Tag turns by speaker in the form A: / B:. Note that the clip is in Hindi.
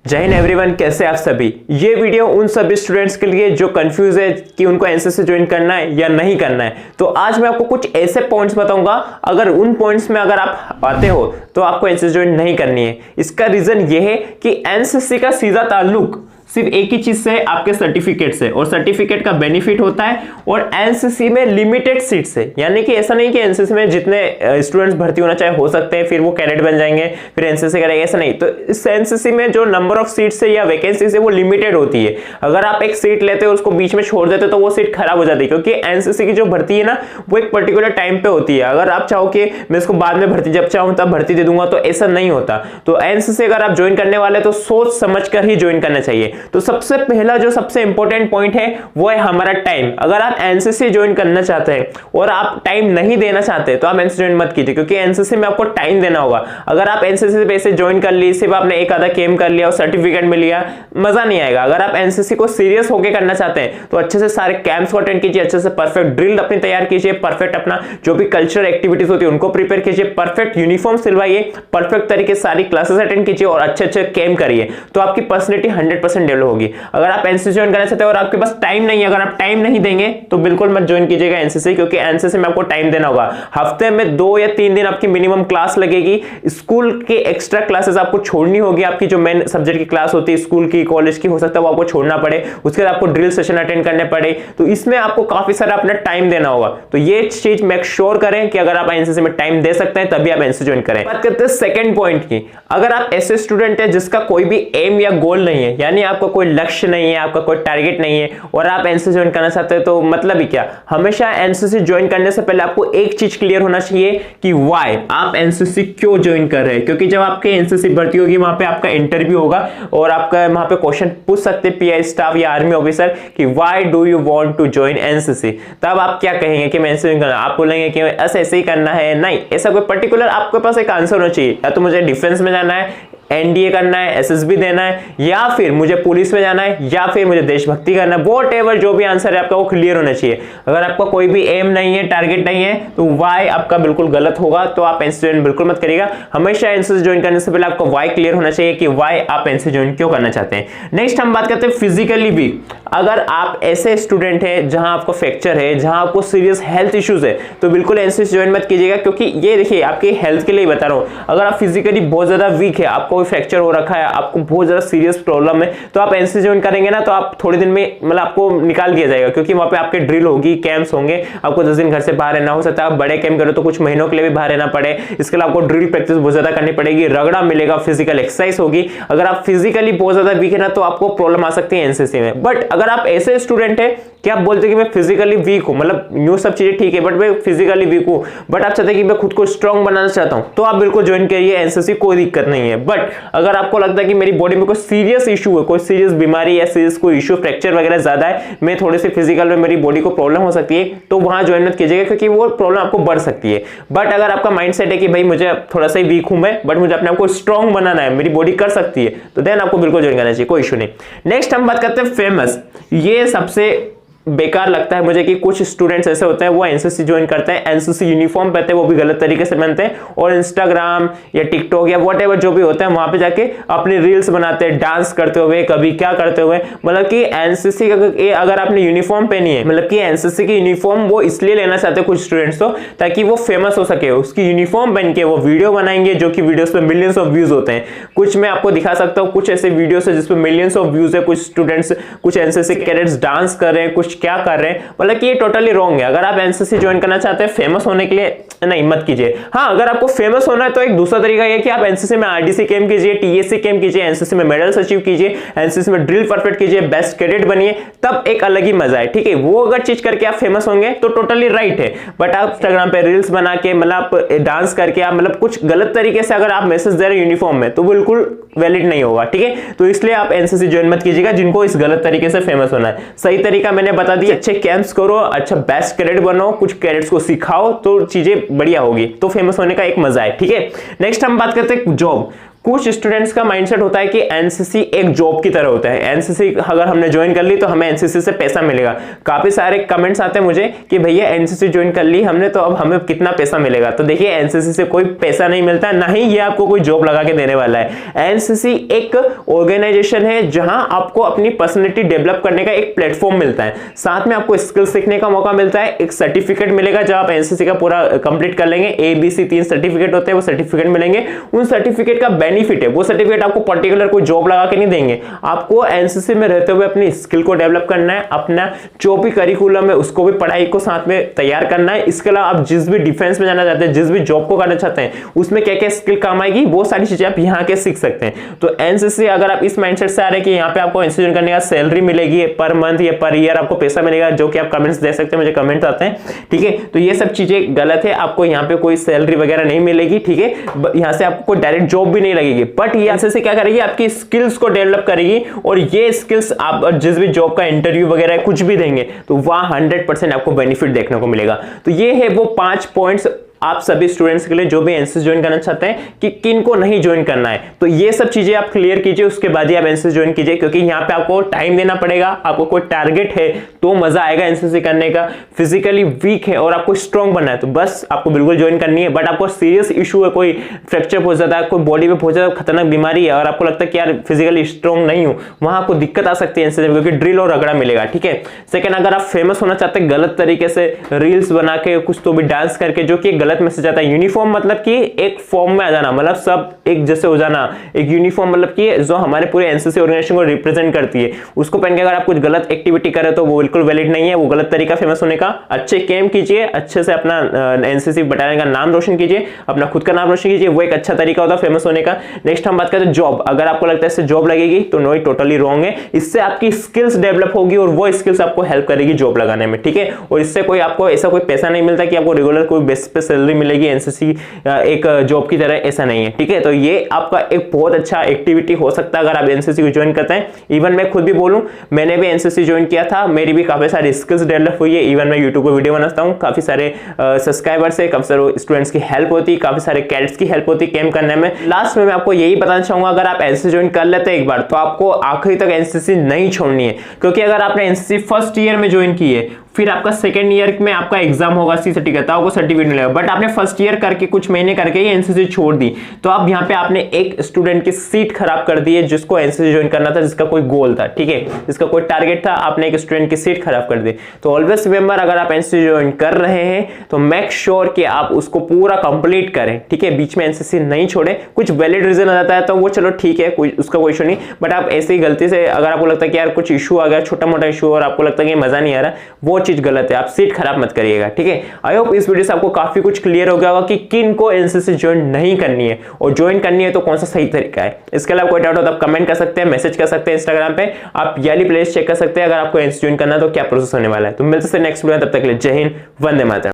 A: जय हिंद एवरीवन, कैसे आप सभी। ये वीडियो उन सभी स्टूडेंट्स के लिए जो कंफ्यूज है कि उनको एनसीसी ज्वाइन करना है या नहीं करना है। तो आज मैं आपको कुछ ऐसे पॉइंट्स बताऊंगा, अगर उन पॉइंट्स में अगर आप आते हो तो आपको एनसीसी ज्वाइन नहीं करनी है। इसका रीजन ये है कि एनसीसी का सीधा ताल्लुक सिर्फ एक ही चीज से, आपके सर्टिफिकेट से, और सर्टिफिकेट का बेनिफिट होता है और एनसीसी में लिमिटेड सीट्स है। यानी कि ऐसा नहीं कि एनसीसी में जितने स्टूडेंट्स भर्ती होना चाहे हो सकते हैं, फिर वो कैडेट बन जाएंगे फिर एनसीसी करेंगे, ऐसा नहीं। तो इस एनसीसी में जो नंबर ऑफ सीट्स है या वैकेंसीज है वो लिमिटेड होती है। अगर आप एक सीट लेते हो उसको बीच में छोड़ देते तो वो सीट खराब हो जाती है, क्योंकि एनसीसी की जो भर्ती है ना वो एक पर्टिकुलर टाइम पे होती है। अगर आप चाहो कि मैं इसको बाद में भर्ती जब चाहूँ तब भर्ती दे दूंगा, तो ऐसा नहीं होता। तो एनसीसी अगर आप ज्वाइन करने वाले तो सोच समझ कर ही ज्वाइन करना चाहिए। तो सबसे पहला जो सबसे इंपॉर्टेंट पॉइंट है वो है हमारा टाइम। अगर आप एनसीसी ज्वाइन करना चाहते हैं और आप टाइम नहीं देना चाहते तो आप एनसीसी ज्वाइन मत कीजिए, क्योंकि एनसीसी में आपको टाइम देना होगा। अगर आप एनसीसी पे से ज्वाइन कर ली, सिर्फ आपने एक आधा कैंप कर लिया और सर्टिफिकेट मिल लिया, मजा नहीं आएगा। अगर आप एनसीसी को सीरियस होकर करना चाहते हैं तो अच्छे से सारे कैंप्स को अटेंड कीजिए, अच्छे से परफेक्ट ड्रिल अपनी तैयार कीजिए, परफेक्ट अपना जो भी कल्चरल एक्टिविटीज होती है उनको प्रिपेयर कीजिए, परफेक्ट यूनिफॉर्म सिलवाइए, परफेक्ट तरीके से सारी क्लासेस अटेंड कीजिए और अच्छे अच्छे कैंप करिए, तो आपकी पर्सनैलिटी 100% डेवलप होगी। अगर आप एनसीसी ज्वाइन करना चाहते हो और आपके पास टाइम नहीं है, अगर आप टाइम नहीं देंगे तो बिल्कुल मत ज्वाइन कीजिएगा एनसीसी, क्योंकि एनसीसी में आपको टाइम देना होगा। हफ्ते में 2 या 3 दिन आपकी मिनिमम क्लास लगेगी। स्कूल के एक्स्ट्रा क्लासेस आपको छोड़नी होगी। आपकी जो मेन सब्जेक्ट की क्लास होती है स्कूल की, कॉलेज की, हो सकता है वो आपको छोड़ना पड़े। उसके बाद आपको ड्रिल सेशन अटेंड करने पड़े, तो इसमें आपको काफी सारा अपना टाइम देना होगा। तो ये चीज मेक श्योर करें कि अगर आप एनसीसी में टाइम दे सकते हैं तभी आप एनसीसी ज्वाइन करें। बात करते हैं सेकंड पॉइंट की। अगर आप ऐसे स्टूडेंट है जिसका कोई भी एम या गोल नहीं है, यानी आपका कोई लक्ष्य नहीं है, आपका कोई टारगेट नहीं है और आप एनसीसी ज्वाइन करना चाहते हैं, तो मतलब ही क्या। हमेशा एनसीसी ज्वाइन करने से पहले आपको एक चीज क्लियर होना चाहिए कि व्हाई आप एनसीसी क्यों ज्वाइन कर रहे हैं। क्योंकि जब आपके एनसीसी भर्ती होगी वहां पे आपका इंटरव्यू होगा और आपका वहां पे क्वेश्चन पूछ सकते हैं पीआई स्टाफ या आर्मी ऑफिसर कि why do you want to join NCC. तब आप क्या कहेंगे कि मैं एनसीसी ज्वाइन करना, आप बोलेंगे कि ऐसे ही करना है। नहीं, ऐसा कोई पर्टिकुलर आपके पास एक आंसर होना चाहिए। या तो मुझे डिफेंस में जाना है, एनडीए करना है, एसएसबी देना है, या फिर मुझे पुलिस में जाना है, या फिर मुझे देशभक्ति करना है। व्हाटएवर जो भी आंसर है आपका वो क्लियर होना चाहिए। अगर आपका कोई भी एम नहीं है, टारगेट नहीं है, तो वाई आपका बिल्कुल गलत होगा, तो आप एनसीसी ज्वाइन बिल्कुल मत करिएगा। हमेशा एनसीसी ज्वाइन करने से पहले आपको वाई क्लियर होना चाहिए कि वाई आप एनसीसी ज्वाइन क्यों करना चाहते हैं। नेक्स्ट हम बात करते हैं फिजिकली वीक। अगर आप ऐसे स्टूडेंट है जहां आपको फ्रैक्चर है, जहां आपको सीरियस हेल्थ इश्यूज है, तो बिल्कुल एनसीसी ज्वाइन मत कीजिएगा, क्योंकि ये देखिए आपकी हेल्थ के लिए बता रहा हूं। अगर आप फिजिकली बहुत ज्यादा वीक है, आपको फ्रैक्चर हो रखा है, आपको बहुत ज्यादा सीरियस प्रॉब्लम है, तो आप एनसीसी ज्वाइन करेंगे ना तो आप थोड़े दिन में मतलब आपको निकाल दिया जाएगा, क्योंकि वहां पे आपके ड्रिल होगी, कैंप्स होंगे, आपको 10 दिन घर से बाहर रहना, हो सकता है आप बड़े कैंप करो तो कुछ महीनों के लिए भी बाहर रहना पड़े। इसके लिए आपको ड्रिल प्रैक्टिस बहुत ज्यादा करनी पड़ेगी, रगड़ा मिलेगा, फिजिकल एक्सरसाइज होगी। अगर आप फिजिकली बहुत ज्यादा वीक है ना तो आपको प्रॉब्लम आ सकती है एनसीसी में। बट अगर आप ऐसे स्टूडेंट है कि आप बोलते हैं कि मैं फिजिकली वीक हूं, मतलब न्यू सब चीजें ठीक है बट मैं फिजिकली वीक हूं, बट आप चाहते हैं कि मैं खुद को स्ट्रांग बनाना चाहता हूं, तो आप बिल्कुल ज्वाइन करिए एनसीसी, कोई दिक्कत नहीं है। बट अगर आपको लगता है कि मेरी बॉडी में कोई सीरियस इशू है, कोई सीरियस बीमारी या सीरियस कोई इशू, फ्रैक्चर वगैरह ज्यादा है, मैं थोड़ी सी फिजिकल में मेरी बॉडी को प्रॉब्लम हो सकती है, तो वहां ज्वाइन मत कीजिएगा, क्योंकि वो प्रॉब्लम आपको बढ़ सकती है। बट अगर आपका माइंडसेट है कि भाई मुझे थोड़ा सा वीक हूं मैं, बट मुझे अपने आप को स्ट्रांग बनाना है, मेरी बॉडी कर सकती है, तो देन आपको बिल्कुल ज्वाइन करना चाहिए, कोई इशू नहीं। नेक्स्ट हम बात करते हैं फेमस। ये सबसे बेकार लगता है मुझे कि कुछ स्टूडेंट्स ऐसे होते हैं वो एनसीसी ज्वाइन करते हैं, एनसीसी यूनिफॉर्म पहनते हैं, वो भी गलत तरीके से पहनते हैं, और इंस्टाग्राम या टिकटॉक या व्हाटएवर जो भी होता है वहां पे जाके अपनी रील्स बनाते हैं, डांस करते हुए, कभी क्या करते हुए। मतलब कि एनसीसी का अगर आपने यूनिफॉर्म पहनी है, मतलब कि एनसीसी की यूनिफॉर्म वो इसलिए लेना चाहते हैं कुछ स्टूडेंट्स तो, ताकि वो फेमस हो सके। उसकी यूनिफॉर्म पहन के वो वीडियो बनाएंगे, जो कि वीडियोस पे मिलियंस ऑफ व्यूज होते हैं। कुछ मैं आपको दिखा सकता हूँ, कुछ ऐसे वीडियोस है जिसपे मिलियंस ऑफ व्यूज है। कुछ स्टूडेंट्स, कुछ एनसीसी कैडेट्स डांस कर रहे हैं, कुछ क्या कर रहे हैं, मतलब कि ये टोटली रॉन्ग है। अगर आप एनसीसी ज्वाइन करना चाहते हैं फेमस होने के लिए, नहीं मत कीजिए। हाँ, अगर आपको फेमस होना है तो एक दूसरा तरीका ये कि आप एनसीसी में आरडीसी कैंप कीजिए, टीएससी कैंप कीजिए, एनसीसी में मेडल्स अचीव कीजिए, एनसीसी में ड्रिल परफेक्ट कीजिए, बेस्ट कैडेट बनिए, तब एक अलग ही मजा है। ठीक है, वो अगर चीज करके आप फेमस होंगे तो टोटली राइट है। बट आप इंस्टाग्राम पे रील्स बना के, मतलब डांस करके, आप मतलब कुछ गलत तरीके से अगर आप मैसेज दे रहे यूनिफॉर्म में, तो बिल्कुल वैलिड नहीं होगा। ठीक है, तो इसलिए आप एनसीसी ज्वाइन मत कीजिएगा जिनको इस गलत तरीके से फेमस होना है। सही तरीका मैंने बता दिया, अच्छे कैंप्स करो, अच्छा बेस्ट कैडेट बनो, कुछ कैडेट्स को सिखाओ, तो चीजें बढ़िया होगी, तो फेमस होने का एक मजा है। ठीक है, नेक्स्ट हम बात करते हैं जॉब। कुछ स्टूडेंट्स का माइंडसेट होता है कि एनसीसी एक जॉब की तरह होता है, एनसीसी अगर हमने ज्वाइन कर ली तो हमें एनसीसी से पैसा मिलेगा। काफी सारे कमेंट्स आते हैं मुझे कि भैया एनसीसी ज्वाइन कर ली हमने तो अब हमें कितना पैसा मिलेगा। तो देखिए एनसीसी से कोई पैसा नहीं मिलता, ना ही ये आपको कोई जॉब लगा के देने वाला है। एनसीसी एक ऑर्गेनाइजेशन है जहां आपको अपनी पर्सनैलिटी डेवलप करने का एक प्लेटफॉर्म मिलता है, साथ में आपको स्किल सीखने का मौका मिलता है, एक सर्टिफिकेट मिलेगा जब आप एनसीसी का पूरा कंप्लीट कर लेंगे। ABC 3 सर्टिफिकेट होते हैं, वो सर्टिफिकेट मिलेंगे। उन सर्टिफिकेट का बेनिफिट है, वो सर्टिफिकेट आपको पर्टिकुलर कोई जॉब लगा के नहीं देंगे, आपको एनसीसी में रहते हुए अपनी स्किल को डेवलप करना है, अपना जो भी करिकुलम है उसको भी पढ़ाई को साथ में तैयार करना है। इसके अलावा आप जिस भी डिफेंस में जाना चाहते हैं, जिस भी जॉब को करना चाहते हैं, उसमें क्या क्या स्किल काम आएगी वो सारी चीजें आप यहाँ के सीख सकते हैं। तो एनसीसी अगर आप इस माइंडसेट से आ रहे हैं कि यहाँ पे आपको एनसीसी करने का सैलरी मिलेगी पर मंथ या पर ईयर आपको पैसा मिलेगा, जो कि आप कमेंट्स दे सकते हैं, मुझे कमेंट्स आते हैं, ठीक है। तो ये सब चीजें गलत है, आपको यहाँ पे कोई सैलरी वगैरह नहीं मिलेगी, ठीक है। यहाँ से आपको कोई डायरेक्ट जॉब भी नहीं लगेगी, बट ये एनसीसी क्या करेगी, आपकी स्किल्स को डेवलप करेगी, और ये स्किल्स आप जिस भी जॉब का इंटरव्यू वगैरह कुछ भी देंगे तो वहां 100% आपको बेनिफिट देखने को मिलेगा। तो ये है वो 5 पॉइंट्स आप सभी स्टूडेंट्स के लिए जो भी एनसीसी ज्वाइन करना चाहते हैं कि किन को नहीं ज्वाइन करना है। तो ये सब चीजें आप क्लियर कीजिए, उसके बाद ही आप एनसीसी ज्वाइन कीजिए, क्योंकि यहाँ पे आपको टाइम देना पड़ेगा, आपको कोई टारगेट है तो मजा आएगा एनसीसी करने का। फिजिकली वीक है और आपको स्ट्रॉन्ग बनना है तो बस आपको बिल्कुल ज्वाइन करनी है। बट आपको सीरियस इशू है, कोई फ्रैक्चर हो जाता है, कोई बॉडी में बहुत ज्यादा खतरनाक बीमारी है और आपको लगता है कि यार फिजिकली स्ट्रॉन्ग नहीं हूं, वहां आपको दिक्कत आ सकती है एनसीसी में, क्योंकि ड्रिल और रगड़ा मिलेगा, ठीक है। सेकंड, अगर आप फेमस होना चाहते हैं गलत तरीके से रील्स बना के कुछ तो भी डांस करके, जो कि गलत मैसेज आता है। यूनिफॉर्म मतलब कि एक फॉर्म में आ जाना, मतलब सब एक जैसे हो जाना। एक यूनिफॉर्म मतलब कि जो हमारे पूरे एनसीसी ऑर्गेनाइजेशन को रिप्रेजेंट करती है, उसको पहन के अगर आप कुछ गलत एक्टिविटी करें तो वो बिल्कुल वैलिड नहीं है, वो गलत तरीका फेमस होने का। अच्छे कैम्प कीजिए, अच्छे से अपना एनसीसी बटालियन का नाम रोशन कीजिए, अपना खुद का नाम रोशन कीजिए, वो एक अच्छा तरीका होता है फेमस होने का। नेक्स्ट हम बात करते हैं जॉब। अगर आपको लगता है इससे जॉब लगेगी तो नो, टोटली रॉन्ग है। इससे आपकी स्किल्स डेवलप होगी और वो स्किल्स आपको हेल्प करेगी जॉब लगाने में, ठीक है। और इससे कोई आपको ऐसा कोई पैसा नहीं मिलता कि आपको रेगुलर कोई बेसिस पे सैलरी मिलेगी एनसीसी एक जॉब की तरह, ऐसा नहीं है, ठीक है। तो ये आपका एक बहुत अच्छा एक्टिविटी हो सकता है अगर आप एनसीसी को ज्वाइन करते हैं। इवन मैं खुद भी बोलूं, मैंने भी एनसीसी ज्वाइन किया था, मेरी भी काफी सारी स्किल्स डेवलप हुई है। इवन मैं यूट्यूब पर वीडियो बनाता हूं, काफी सारे सब्सक्राइबर्स है, काफी सारे स्टूडेंट्स की हेल्प होती है, काफी सारे कैडेट्स की हेल्प होती है कैंप करने में। लास्ट में मैं आपको यही बताना चाहूंगा, अगर आप एनसीसी ज्वाइन कर लेते हैं एक बार तो आपको आखिरी तक एनसीसी नहीं छोड़नी है, क्योंकि अगर आपने एनसीसी फर्स्ट ईयर में ज्वाइन की है, फिर आपका सेकंड ईयर में आपका एग्जाम होगा, सी सर्टिफिकेट, आपको सर्टिफिकेट मिलेगा, बट आपने फर्स्ट ईयर करके कुछ महीने करके ही एनसीसी छोड़ दी, तो आप यहाँ पे आपने एक स्टूडेंट की सीट खराब कर दी है जिसको एनसीसी ज्वाइन करना था, जिसका कोई गोल था, ठीक है, जिसका कोई टारगेट था, आपने एक स्टूडेंट की सीट खराब कर दी। तो ऑलवेज रिमेंबर, अगर आप एनसीसी ज्वाइन कर रहे हैं तो मेक श्योर कि आप उसको पूरा कंप्लीट करें, ठीक है, बीच में एनसीसी नहीं छोड़े। कुछ वैलिड रीजन आ जाता है तो वो चलो ठीक है, कोई उसका कोई इशू नहीं, बट आप ऐसे ही गलती से अगर आपको लगता है कि यार कुछ इशू आ गया, छोटा मोटा इशू, और आपको लगता है कि मजा नहीं आ रहा, वो चीज गलत है, आप सीट खराब मत करिएगा, ठीक है। आई होप इस वीडियो से आपको काफी कुछ क्लियर हो गया होगा कि किन को एनसीसी ज्वाइन नहीं करनी है, और ज्वाइन करनी है तो कौन सा सही तरीका है। इसके अलावा कोई डाउट हो तो आप कमेंट कर सकते हैं, मैसेज कर सकते हैं इंस्टाग्राम पे, आप याली प्लेलिस्ट चेक कर सकते हैं अगर आपको एनसीसी ज्वाइन करना है तो क्या प्रोसेस होने वाला है। तो मिलते हैं नेक्स्ट वीडियो में, तब तक के लिए जय हिंद, वंदे मातरम।